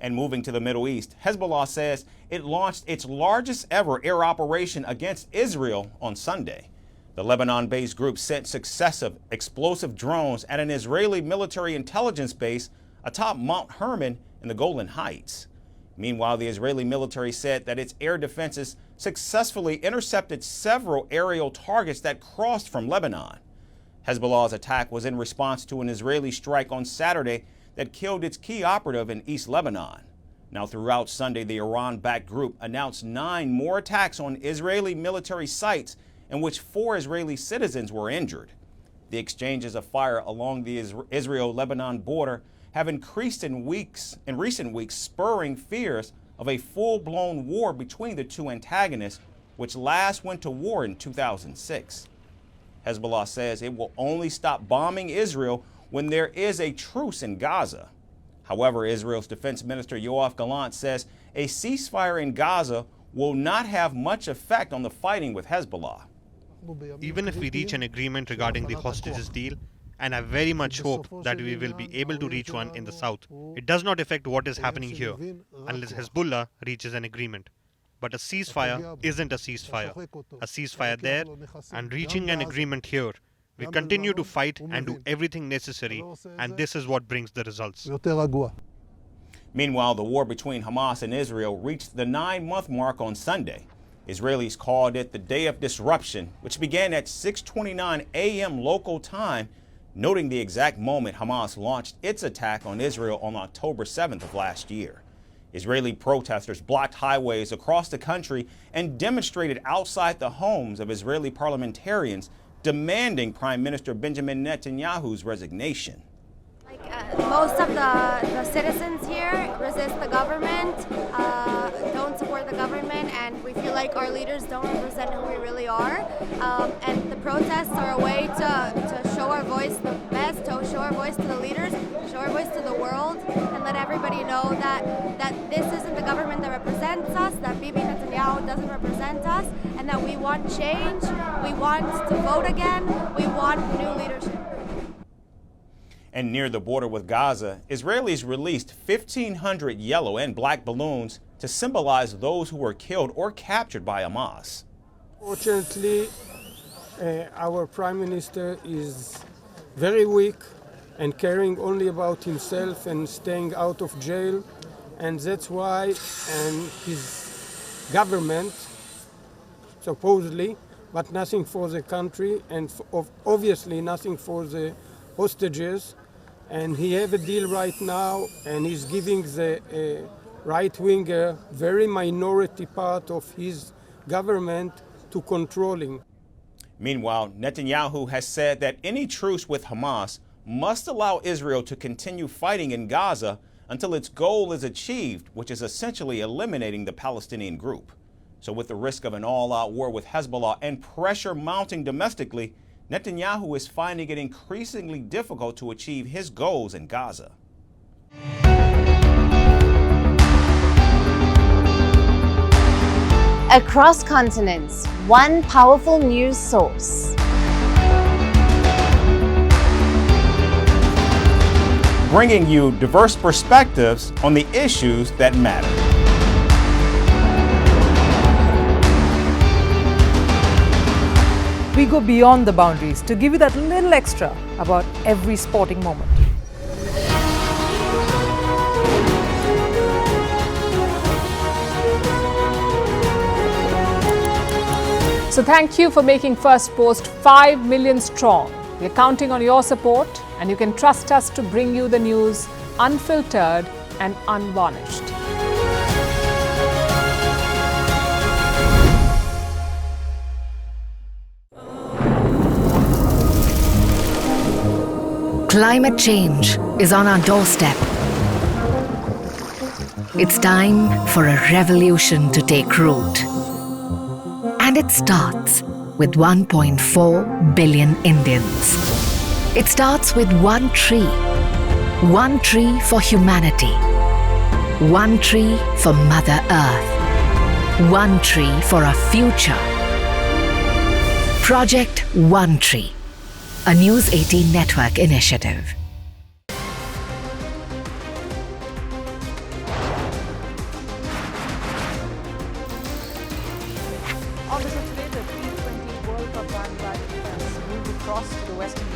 And moving to the Middle East, Hezbollah says it launched its largest ever air operation against Israel on Sunday. The Lebanon-based group sent successive explosive drones at an Israeli military intelligence base atop Mount Hermon in the Golan Heights. Meanwhile, the Israeli military said that its air defenses successfully intercepted several aerial targets that crossed from Lebanon. Hezbollah's attack was in response to an Israeli strike on Saturday that killed its key operative in East Lebanon. Now, throughout Sunday, the Iran-backed group announced 9 more attacks on Israeli military sites in which 4 Israeli citizens were injured. The exchanges of fire along the Israel-Lebanon border have increased in recent weeks, spurring fears of a full-blown war between the two antagonists, which last went to war in 2006. Hezbollah says it will only stop bombing Israel when there is a truce in Gaza. However, Israel's Defense Minister Yoav Gallant says a ceasefire in Gaza will not have much effect on the fighting with Hezbollah. Even if we reach an agreement regarding the hostages deal, and I very much hope that we will be able to reach one in the south, it does not affect what is happening here unless Hezbollah reaches an agreement. But a ceasefire isn't a ceasefire. A ceasefire there and reaching an agreement here. We continue to fight and do everything necessary, and this is what brings the results. Meanwhile, the war between Hamas and Israel reached the 9-month mark on Sunday. Israelis called it the Day of Disruption, which began at 6:29 a.m. local time, noting the exact moment Hamas launched its attack on Israel on October 7th of last year. Israeli protesters blocked highways across the country and demonstrated outside the homes of Israeli parliamentarians, demanding Prime Minister Benjamin Netanyahu's resignation. Most of the citizens here resist the government, don't support the government, and we feel like our leaders don't represent who we really are. And the protests are a way to show our voice the best, to show our voice to the leaders, show our voice to the world, and let everybody know that this isn't the government that represents us, that Bibi Netanyahu doesn't represent us, and that we want change, we want to vote again, we want new leadership. And near the border with Gaza, Israelis released 1,500 yellow and black balloons to symbolize those who were killed or captured by Hamas. Fortunately, our Prime Minister is very weak and caring only about himself and staying out of jail, and that's why his government, supposedly, but nothing for the country and obviously nothing for the hostages. And he have a deal right now, and he's giving the right-winger, very minority part of his government to controlling. Meanwhile, Netanyahu has said that any truce with Hamas must allow Israel to continue fighting in Gaza until its goal is achieved, which is essentially eliminating the Palestinian group. So with the risk of an all-out war with Hezbollah and pressure mounting domestically, Netanyahu is finding it increasingly difficult to achieve his goals in Gaza. Across continents, one powerful news source. Bringing you diverse perspectives on the issues that matter. We go beyond the boundaries to give you that little extra about every sporting moment. So thank you for making First Post 5 million strong. We're counting on your support, and you can trust us to bring you the news unfiltered and unvarnished. Climate change is on our doorstep. It's time for a revolution to take root. And it starts with 1.4 billion Indians. It starts with one tree for humanity, one tree for Mother Earth, one tree for a future. Project One Tree, a News 18 network initiative. Western